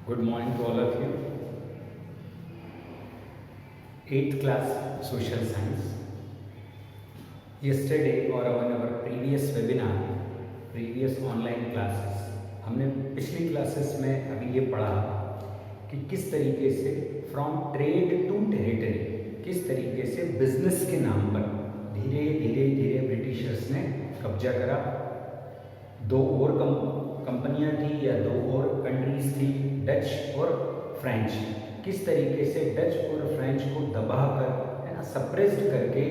Good morning to all of you. 8th class Social Science. Yesterday or on our previous webinar, previous online classes, हमने पिछली classes में अभी ये पढ़ा कि किस तरीके से फ्रॉम ट्रेड टू टेरिटरी, किस तरीके से बिजनेस के नाम पर धीरे धीरे धीरे ब्रिटिशर्स ने कब्जा करा। दो और कंपनियां थी या दो और कंट्रीज थी, डच और फ्रेंच। किस तरीके से डच और फ्रेंच को दबाकर, है ना, सप्रेस्ड करके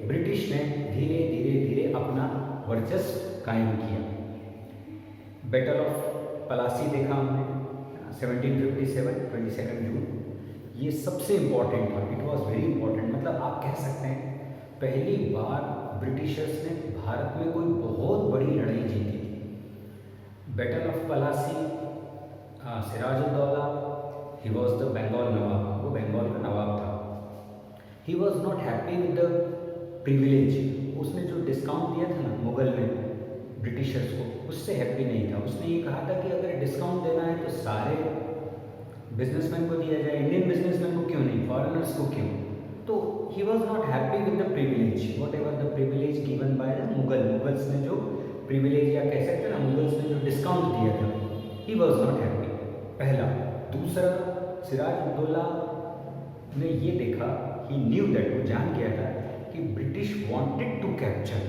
ब्रिटिश ने धीरे धीरे धीरे अपना वर्चस्व कायम किया। बैटल ऑफ पलासी देखा हमने 1757, 22 जून। ये सबसे इम्पॉर्टेंट था, इट वॉज वेरी इंपॉर्टेंट। मतलब आप कह सकते हैं पहली बार ब्रिटिशर्स ने भारत में कोई बहुत बड़ी लड़ाई जीती। बैटल ऑफ पलासी, सिराजुद्दौला, ही वॉज द बंगाल नवाब, वो बंगाल का नवाब था। He was not happy with the privilege, उसने जो डिस्काउंट दिया था ना मुगल ने ब्रिटिशर्स को, उससे हैप्पी नहीं था। उसने ये कहा था कि अगर डिस्काउंट देना है तो सारे बिजनेसमैन को दिया जाए, इंडियन बिजनेसमैन को क्यों नहीं, फॉरेनर्स को क्यों। तो ही was not happy with the privilege, what ever the privilege given by the Mughals ने जो प्रिविलेज या कह सकते हैं ना मुगल्स ने जो डिस्काउंट दिया था, ही वॉज नॉट हैप्पी। पहला। दूसरा, सिराजुद्दौला ने ये देखा, ही न्यू दैट, वो जान गया था कि British wanted to capture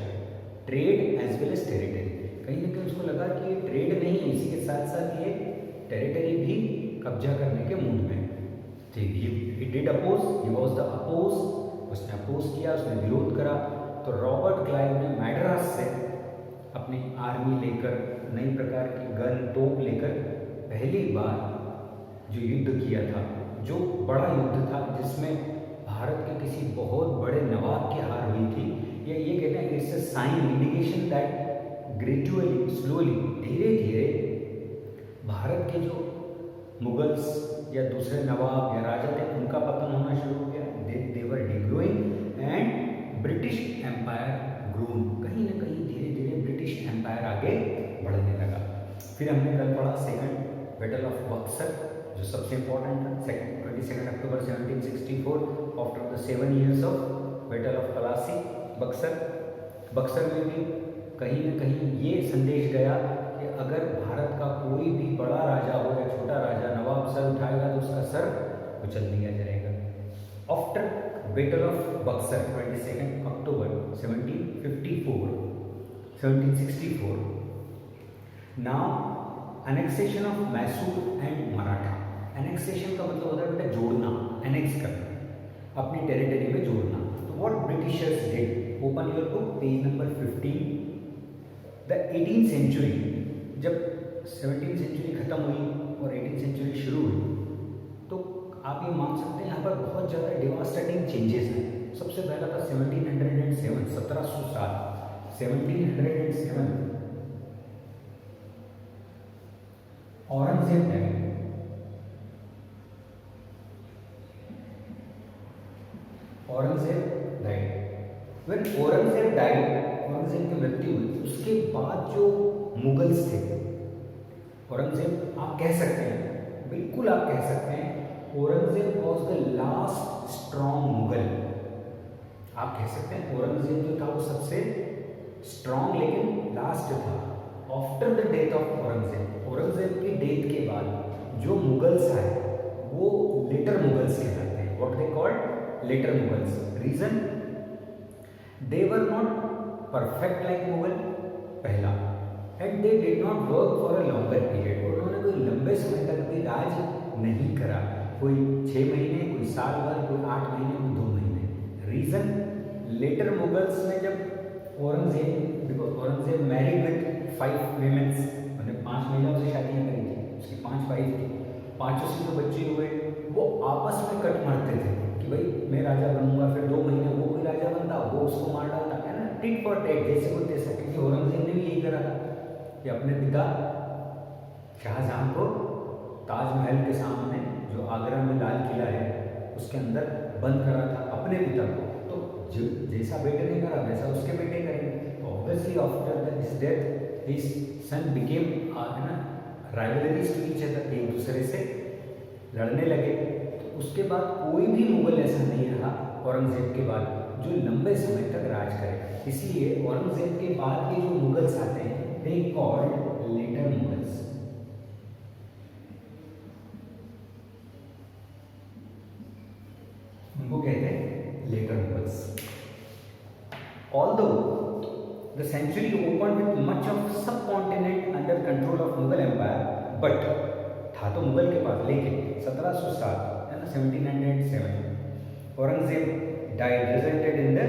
trade as well as territory. कहीं ना कहीं उसको लगा कि ये ट्रेड नहीं, इसी के साथ साथ ये टेरिटरी भी कब्जा करने के मूड में थे। He did oppose, he was the oppose, उसने अपोज किया, उसने विरोध करा। तो रॉबर्ट क्लाइव ने मैड्रास से अपनी आर्मी लेकर, नई प्रकार की गन तोप लेकर पहली बार जो युद्ध किया था, जो बड़ा युद्ध था जिसमें भारत के किसी बहुत बड़े नवाब की हार हुई थी। ये कहते हैं it's a sign, indication that gradually, slowly, धीरे धीरे भारत के जो मुगल्स या दूसरे नवाब या राजा थे उनका पतन होना शुरू हो गया। दे वर डिग्रोइंग एंड ब्रिटिश एम्पायर ग्रोन। कहीं ना कहीं धीरे धीरे ब्रिटिश एम्पायर आगे बढ़ने लगा। फिर हमने कल पढ़ा सेकंड बैटल ऑफ बक्सर, जो सबसे इंपॉर्टेंट था, 22 अक्टूबर 1764, after the 7 years of battle of Plassey. Buxar में भी कहीं ना कहीं ये संदेश गया कि अगर भारत का कोई भी बड़ा राजा हो या छोटा राजा, नवाब सर उठाएगा तो उसका सर कुचल दिया जाएगा। आफ्टर बैटल ऑफ बक्सर 22 अक्टूबर 1764, now annexation of Mysore and Maratha. Annexation का मतलब होता है बेटा जोड़ना, एनेक्स करना, अपनी टेरिटरी में जोड़ना। तो what Britishers did, open your book, page number 15। The 18th century, जब 17th सेंचुरी खत्म हुई और 18th सेंचुरी शुरू हुई, तो आप ये मान सकते हैं यहाँ पर बहुत ज़्यादा डिवास्टेटिंग चेंजेस हैं। सबसे पहला था 1707, 1707 Aurangzeb died. When Aurangzeb died, Aurangzeb की मृत्यु हुई, उसके बाद जो मुगल्स थे, औरंगजेब आप कह सकते हैं, बिल्कुल आप कह सकते हैं, Aurangzeb was the last strong Mughal. आप कह सकते हैं औरंगजेब जो था वो सबसे स्ट्रॉन्ग लेकिन लास्ट था। After the death of Aurangzeb की डेथ के बाद जो मुगल्स आए वो लेटर मुगल्स कहलाते हैं। What they called later Mughals. Reason, they were not perfect like Mughal, पहला, and they did not work for a longer period. उन्होंने कोई लंबे समय तक भी राज नहीं करा, कोई 6 महीने, कोई साल भर, कोई 8 महीने, कोई 2 महीने। रीजन, लेटर मुगल्स ने जब औरंगजेब मैरिड विद 5 women, मैंने 5 महिलाओं से शादियाँ करी थी, उसकी 5 वाइफ थी, 5 से जो बच्चे हुए वो आपस में कट मारते थे कि भाई मैं राजा बनूंगा, फिर 2 महीने वो कोई राजा बनता, वो उसको मार डालता, है ना, टिट फॉर टैट, जैसे को तैसा। क्योंकि औरंगजेब ने भी यही करा था कि अपने पिता शाहजहां को ताजमहल के सामने, जो आगरा में लाल किला है, उसके अंदर बंद करा था अपने पिता को। तो जैसा बेटे ने करा वैसा उसके बेटे करेंगे। Obviously after his death his son became rivalries to each other, एक दूसरे से लड़ने लगे। तो उसके बाद कोई भी मुगल ऐसा नहीं रहा औरंगजेब के बाद जो लंबे समय तक राज करे। इसलिए औरंगजेब के बाद के जो मुगल्स आते हैं दे कॉल्ड लेटर मुगल्स। उनको कहते हैं later Mughals. Although the century opened with much of subcontinent under control of Mughal Empire, but था तो मुगल के पास, लेकिन 1707 है ना 1707 Aurangzeb died, resulted in the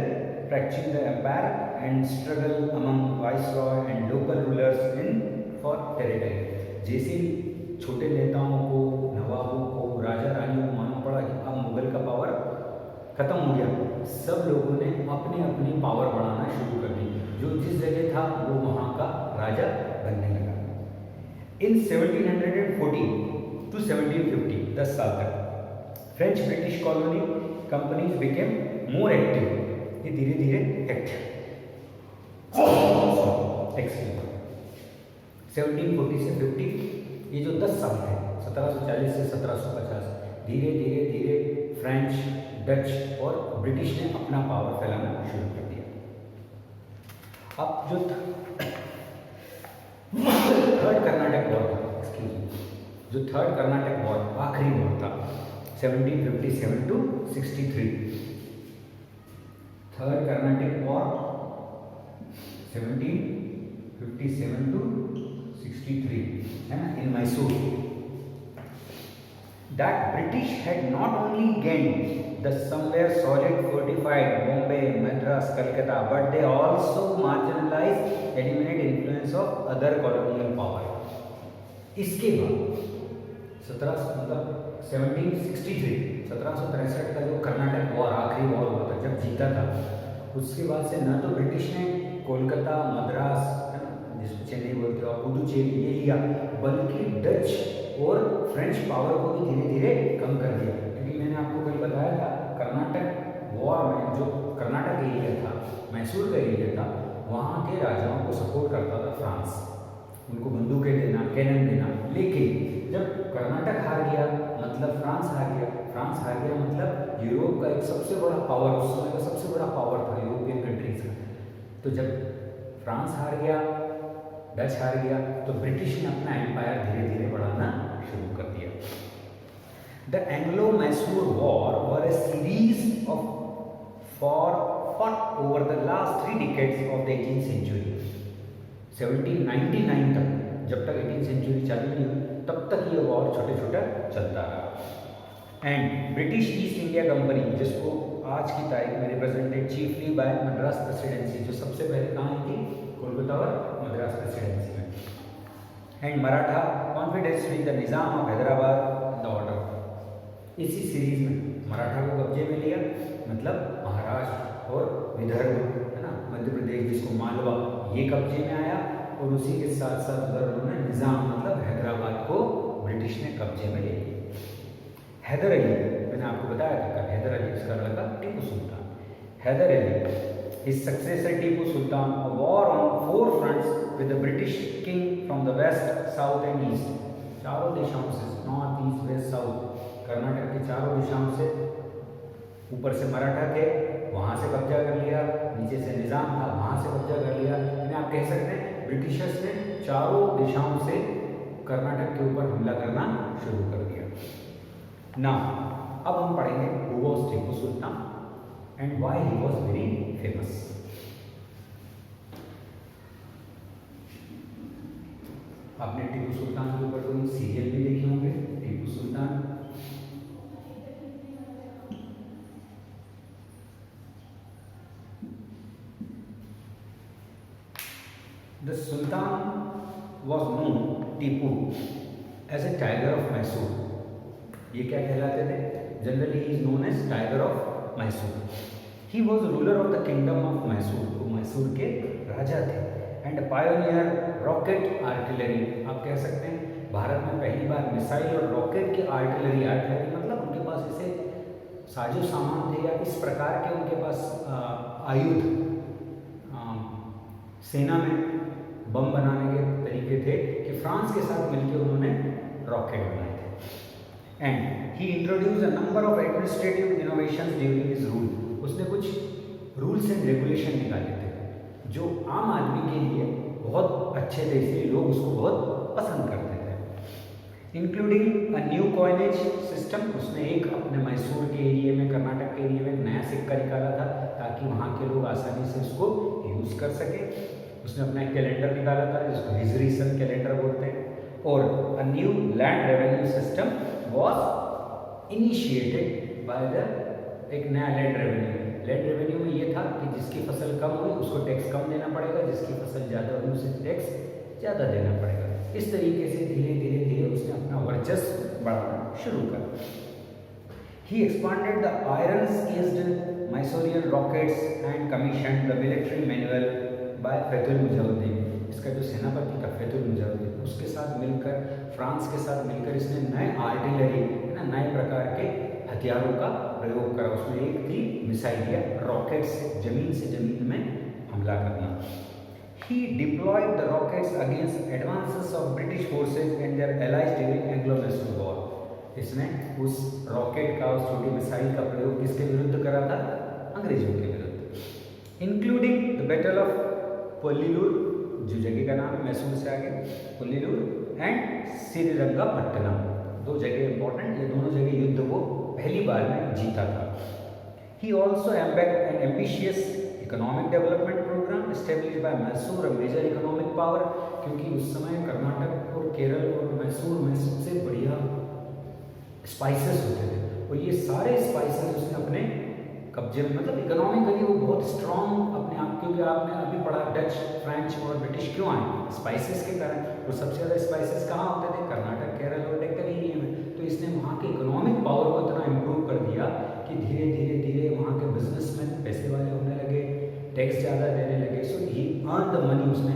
fracturing the empire and struggle among viceroy and local rulers in for territory। जैसे छोटे नेताओं को, नवाबों को, राजा रानियों को मालूम पड़ा कि अब मुगल का पावर खत्म हो गया, सब लोगों ने अपनी अपनी पावर बढ़ाना शुरू कर दी। जो जिस जगह था वो वहाँ का राजा बनने लगा। इन 1740 टू 1750 10 साल तक French British colony companies became more active. ये धीरे धीरे एक्टिव 1740 से 50 ये जो 10 साल थे 1740 से 1750 धीरे धीरे धीरे फ्रेंच, डच और ब्रिटिश ने अपना पावर फैलाना शुरू कर दिया। अब जो थर्ड कर्नाटक वॉर था, जो थर्ड कर्नाटक वॉर आखिरी वॉर था 1757 to 63, third Karnataka war 1757 to 63 है ना इन Mysore. That British had not only gained the somewhere solid fortified Bombay, Madras, Calcutta, but they also marginalized, eliminated influence of other colonial power। इसके बाद 1763 का जो कर्नाटक वॉर आखिरी war हुआ था, जब जीता था, उसके बाद से न तो ब्रिटिश ने कोलकाता, मद्रास है ना जिसको चेन्नई बोलते हैं और पुडुचेरी ये लिया, बल्कि डच और फ्रेंच पावर को भी धीरे धीरे कम कर दिया। क्योंकि मैंने आपको कल बताया था कर्नाटक वॉर में जो कर्नाटक एरिया था, मैसूर का एरिया था, वहाँ के राजाओं को सपोर्ट करता था फ्रांस, उनको बंदूकें देना, कैनन देना। लेकिन जब कर्नाटक हार गया मतलब फ्रांस हार गया, फ्रांस हार गया मतलब यूरोप का एक सबसे बड़ा पावर, उस समय का सबसे बड़ा पावर था यूरोपियन कंट्रीज का। तो जब फ्रांस हार गया, डच हार गया, तो ब्रिटिश ने अपना एम्पायर धीरे धीरे बढ़ाना शुरू कर दिया। The Anglo Mysore war were A series of fought over the last 3 decades of the 18th century। 1799 तक, जब तक 18th century चालू नहीं हुई तब तक ये वॉर छोटे छोटा चलता रहा। And British East India company, जिसको आज की तारीख में represented chiefly by Madras presidency, जो सबसे पहले कहाँ थी, कोलकाता और मद्रास प्रेसिडेंसी में, and Maratha confidence with the Nizam of Hyderabad the order. इसी सीरीज में मराठा को कब्जे में लिया, मतलब महाराष्ट्र और विदर्भ है ना, मध्य प्रदेश जिसको मालवा, ये कब्जे में आया। और उसी के साथ साथ उधर उन्होंने निज़ाम मतलब हैदराबाद को ब्रिटिश ने कब्जे में ले लिया। हैदर अली, मैंने आपको बताया था कल, हैदर अली इसका लड़का Tipu Sultan. Haider Ali, his successor Tipu Sultan, a war on 4 fronts with the British king from the west, south and east। चारों दिशाओं से, north, east, west, south, Karnataka की चारों दिशाओं से, ऊपर से मराठा थे, वहाँ से कब्जा कर लिया, नीचे से निज़ाम था, वहाँ से कब्जा कर लिया। यानी आप कह सकते हैं ब्रिटिशर्स ने चारों दिशाओं से कर्नाटक के ऊपर हमला करना शुरू कर दिया। ना अब हम पढ़ेंगे who was Tipu sultan and why he was very famous. आपने टीपू सुल्तान के ऊपर कोई सीरियल भी देखे होंगे, Tipu Sultan. The Sultan was known, Tipu, as a tiger of Mysore। ये क्या कहलाते थे? Generally he is known as tiger of Mysore। He was ruler of the kingdom of Mysore। वो मैसूर के राजा थे। And a pioneer rocket artillery। आप कह सकते हैं भारत में पहली बार मिसाइल और रॉकेट की आर्टिलरी मतलब उनके पास ऐसे साजो सामान थे या इस प्रकार के उनके पास आयुध, सेना में बम बनाने के तरीके थे कि फ्रांस के साथ मिलकर उन्होंने रॉकेट बनाए थे। And he introduce a number of administrative innovations during his rule. उसने कुछ रूल्स एंड रेगुलेशन निकाले थे जो आम आदमी के लिए बहुत अच्छे थे, इसलिए लोग उसको बहुत पसंद करते थे। Including a new coinage system, उसने एक अपने मैसूर के एरिया में, कर्नाटक के एरिया में एक नया सिक्का निकाला था ताकि वहाँ के लोग आसानी से उसको यूज़ कर सके। उसने अपना एक कैलेंडर निकाला था जिसको हिजरी सन कैलेंडर बोलते हैं। और a new land revenue system was initiated by the, एक नया लैंड रेवेन्यू में ये था कि जिसकी फसल कम हुई उसको टैक्स कम देना पड़ेगा, जिसकी फसल ज़्यादा हुई उसे टैक्स ज़्यादा देना पड़ेगा। इस तरीके से धीरे धीरे धीरे उसने अपना वर्चस्व बढ़ाना शुरू कर। He expanded the iron-cased Mysorean rockets and commissioned the military manual by फैतुल Mujahideen. इसका जो सेनापति था फैतुल मुजाहिद्दीन, उसके साथ मिलकर, फ्रांस के साथ मिलकर इसने नए आर्टिलरी है ना, नए प्रकार के हथियारों का प्रयोग करा। उसमें एक थी मिसाइल या रॉकेट से जमीन में हमला करना। He deployed the rockets against advances of British forces and their allies during Anglo-Mysore War। इसने उस रॉकेट का, उस छोटी मिसाइल का प्रयोग किसके विरुद्ध करा था? अंग्रेजों के विरुद्ध। Including the battle of Pollilur, जो जगह का नाम मैसूर से आगे, पोल्लीलूर एंड श्रीरंगपट्टनम, दो जगह इंपॉर्टेंट। ये दोनों जगह युद्ध वो पहली बार में जीता था। He also embarked an ambitious economic development program established by Mysore, a major economic power, क्योंकि उस समय कर्नाटक और केरल और मैसूर में सबसे बढ़िया स्पाइसेस होते थे और ये सारे स्पाइसेस उसने अपने कब्जे में, मतलब इकोनॉमिकली वो बहुत स्ट्रॉन्ग अपने आप, क्योंकि आपने अभी पढ़ा डच, फ्रेंच और ब्रिटिश क्यों आए? स्पाइसेस के कारण। और सबसे ज़्यादा स्पाइसेस कहाँ होते थे? कर्नाटक, केरल और डेक्कन एरिया में। तो इसने वहाँ के इकोनॉमिक पावर को इतना इम्प्रूव कर दिया कि धीरे धीरे धीरे वहाँ के बिजनेसमैन पैसे वाले होने लगे, टैक्स ज़्यादा देने लगे। सो ही अर्न द मनी, उसने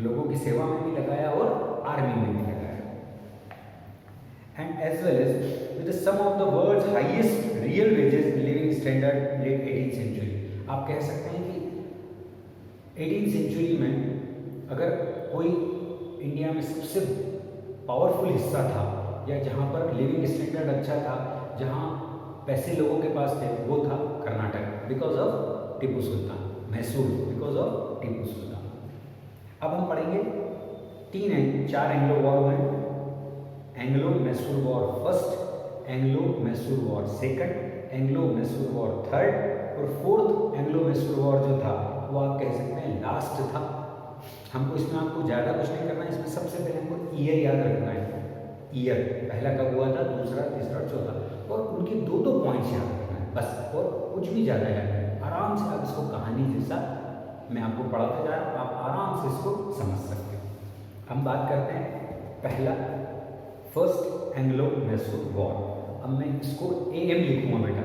लोगों की सेवा में भी लगाया और आर्मी में भी लगाया। And as well as with some of the world's highest real wages living standard late 18th century। आप कह सकते हैं कि 18th सेंचुरी में अगर कोई इंडिया में सबसे पावरफुल हिस्सा था या जहाँ पर लिविंग स्टैंडर्ड अच्छा था, जहाँ पैसे लोगों के पास थे, वो था Karnataka, because of Tipu Sultan. Mysore because of Tipu Sultan. अब हम पढ़ेंगे 4 एंग्लो वॉर हुए। Anglo Mysore war first, Anglo Mysore war second, Anglo Mysore war third और फोर्थ एंग्लो मैसूर वॉर जो था वो आप कह सकते हैं लास्ट था। हमको इसमें आपको ज़्यादा कुछ नहीं करना है, इसमें सबसे पहले हमको ईयर याद रखना है। ईयर पहला कब हुआ था, दूसरा, तीसरा, चौथा, और उनके दो पॉइंट्स याद रखना है बस, और कुछ भी ज़्यादा याद नहीं। आराम से आप इसको कहानी जैसा मैं आपको पढ़ाता जा रहा हूँ, आप आराम से इसको समझ सकते हो। हम बात करते हैं पहला, फर्स्ट एंग्लो मैसूर वॉर। अब मैं इसको AM लिखूंगा बेटा,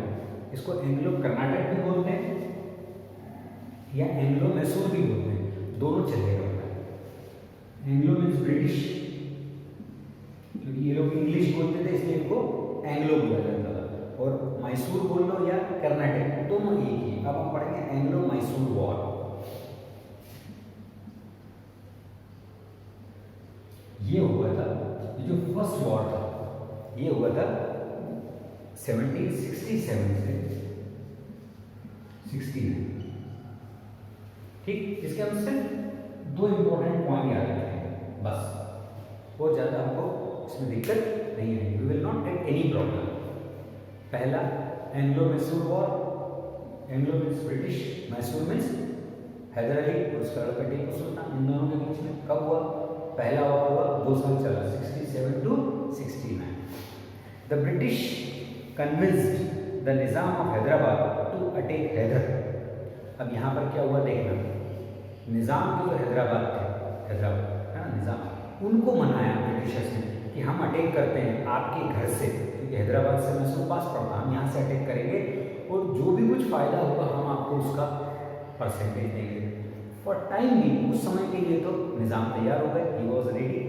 इसको एंग्लो कर्नाटक भी बोलते हैं या एंग्लो मैसूर भी बोलते हैं, दोनों चलेगा बेटा। एंग्लो मीन्स ब्रिटिश, क्योंकि ये लोग इंग्लिश बोलते थे इसलिए इनको एंग्लो बोला जाता था, और मैसूर बोल लो या कर्नाटक, दोनों एक ही। अब हम पढ़ेंगे एंग्लो मैसूर वॉर। ये हुआ था, जो फर्स्ट वॉर था ये हुआ था 1767 से 69। ठीक, इसके हम सिर्फ 2 इंपॉर्टेंट पॉइंट याद रखेंगे बस, बहुत ज़्यादा हमको इसमें दिक्कत नहीं है, we will not get any problem. पहला Anglo Mysore war, Anglo means British, Mysore means Hyder Ali और उसका लड़का टीपू सुल्तान, इन दोनों के बीच में कब हुआ? पहला वॉर हुआ 2 साल चला, 67 to 69। The British convinced the Nizam of Hyderabad to attack Hyder. अब यहाँ पर क्या हुआ देखना, निज़ाम के जो हैदराबाद थे, हैदराबाद है ना निज़ाम, उनको मनाया ब्रिटिशर्स ने कि हम अटैक करते हैं आपके घर से, क्योंकि हैदराबाद से मैसूर पास पड़ता, हम यहाँ से अटैक करेंगे और जो भी कुछ फ़ायदा होगा हम आपको उसका परसेंटेज देंगे। फॉर टाइम भी उस समय के लिए तो निज़ाम तैयार हो गए, he was ready,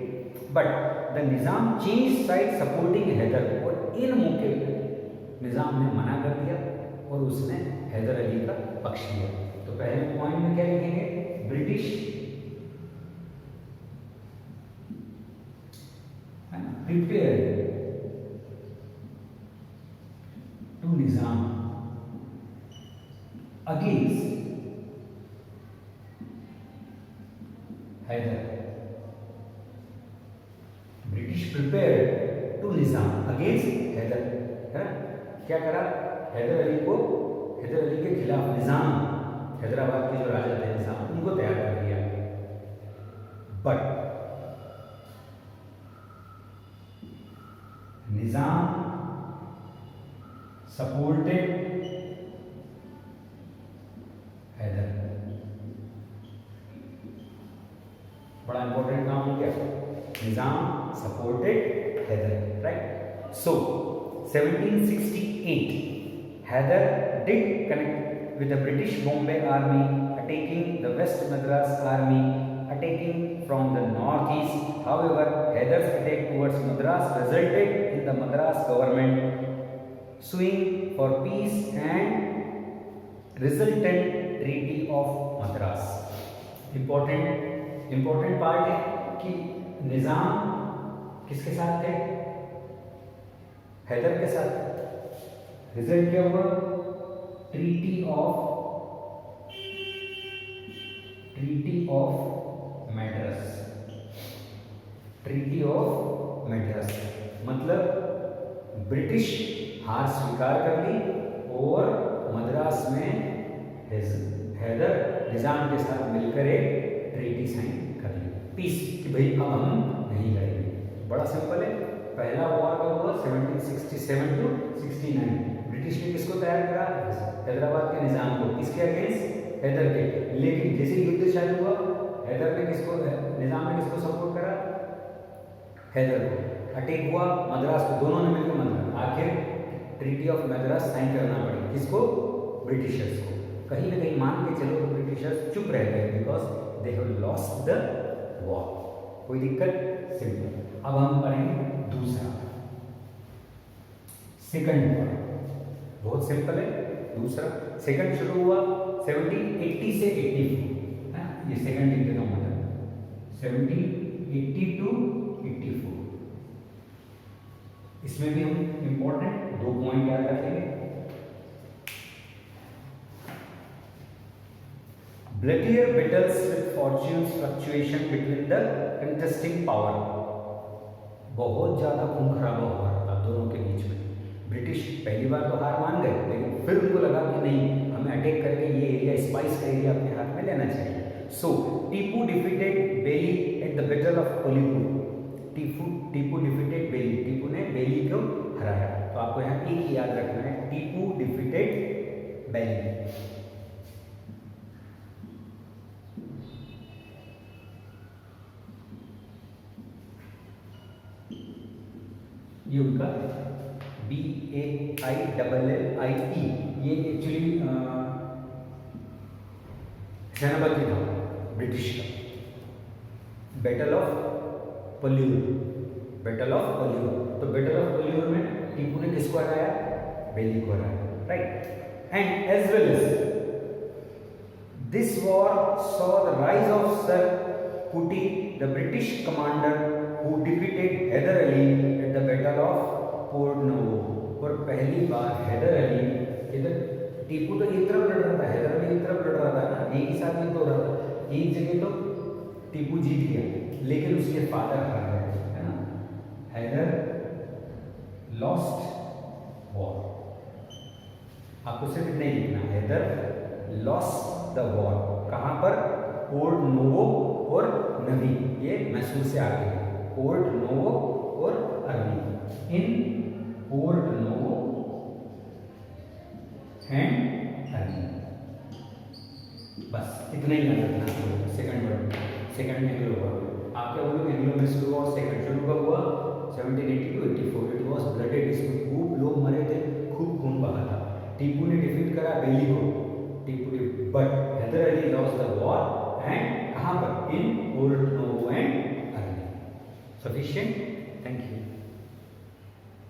but the Nizam change side supporting Hyder, और इन मौके पर निज़ाम ने मना कर दिया और उसने हैदर अली का पक्ष लिया। तो पहले पॉइंट में क्या लिखेंगे? British prepare against Hyder, British prepare to Nizam against Hyder, है ना? क्या करा? हैदर अली के खिलाफ निजाम, हैदराबाद के जो राजा थे निजाम, उनको तैयार कर दिया। But Nizam supported Hyder. बड़ा इंपॉर्टेंट काम हो गया, Nizam supported Hyder, right? So 1768 Hyder did connect with the British Bombay Army attacking the West Madras Army attacking from the northeast. However, Hyder's attack towards Madras resulted in the Madras government suing for peace and resultant Treaty of Madras. Important part है कि निजाम किसके साथ थे? हैदर के साथ। Result क्या हुआ? Treaty of Madras, मतलब ब्रिटिश हार स्वीकार कर ली और मद्रास में हैदर निजाम के साथ मिलकर एक ट्रीटी साइन कर ली, पीस, कि भाई अब हम नहीं लड़ेंगे। बड़ा सिंपल है। पहला वॉर का हुआ 1767 टू 69। ब्रिटिश ने किसको तैयार करा? हैदराबाद के निजाम को। किसके अगेंस्ट? हैदर के। लेकिन जैसे युद्ध चालू हुआ, हैदर ने किसको, निजाम ने किसको सपोर्ट करा? हैदर को। अटैक हुआ मद्रास को, दोनों ने मिलकर मद्रास, आखिर ट्रीटी ऑफ मद्रास साइन करना पड़ी। किसको? ब्रिटिशर्स को। कहीं ना कहीं मान के चलो तो ब्रिटिशर्स चुप रह गए because they have lost the war. कोई दिक्कत? सिंपल। अब हम पढ़ेंगे दूसरा, सेकंड वॉर। बहुत सिंपल है। दूसरा, सेकंड शुरू हुआ 1780 से 84, है ये सेकंड लिख देता हूँ मैं, 1780 टू 84। इसमें भी हम इंपॉर्टेंट 2 पॉइंट याद रखेंगे। Bloodier battles with fortunes fluctuation between the contesting power। बहुत ज्यादा खून खराबा हुआ था दोनों के बीच में। ब्रिटिश पहली बार तो हार मान गए, लेकिन फिर उनको लगा कि नहीं, हमें अटैक करके ये एरिया, स्पाइस का एरिया अपने हाथ में लेना चाहिए। So Tipu defeated Baillie at the battle of Kolipur. Tipu defeated Baillie, Tipu ने बेली को हराया। तो आपको यहाँ एक ही याद रखना है, टीपू डिफीटेड बेली। ये उनका BAILLIE, ये एक्चुअली सेनापति था ब्रिटिश का। बैटल ऑफ पोल्यूर, तो बैटल ऑफ पोल्यूर में टीपू ने किसको हराया? बेली को हराया, right? And as well as this war saw the rise of sir Coote, the British commander who defeated Hyder Ali at the battle of Porto Novo. और पहली बार हैदर अली, इधर टीपू तो एक तरफ लड़ रहा था, हैदर अली एक तरफ लड़ रहा था ना, एक ही साथ युद्ध हो रहा था। एक जगह तो टीपू जीत गया, लेकिन उसके फादर हार गए, है ना? Hyder lost war. आपको सिर्फ इतना ही लिखना, हैदर लॉस्ट द वॉर। कहाँ पर? पोर्ट नोवो और नवी, ये मैसूर से आगे है। पोर्ट नोवो और अरबी, इन पोर्ट नोवो एंड अरबी। बस इतना ही याद रखना। Second word, second Anglo war. आप क्या बोलोगे? एंग्लो मैसूर वॉर सेकंड शुरू कब हुआ? 1780 टू 84। इट वॉज ब्लडेड, इसमें खूब लोग मरे थे, खूब खून बहा था। टीपू ने डिफीट करा बेली को, but Hyder Ali lost the war and कहाँ पर? इन पोर्ट नोवो एंड अरबी। सफिशिएंट।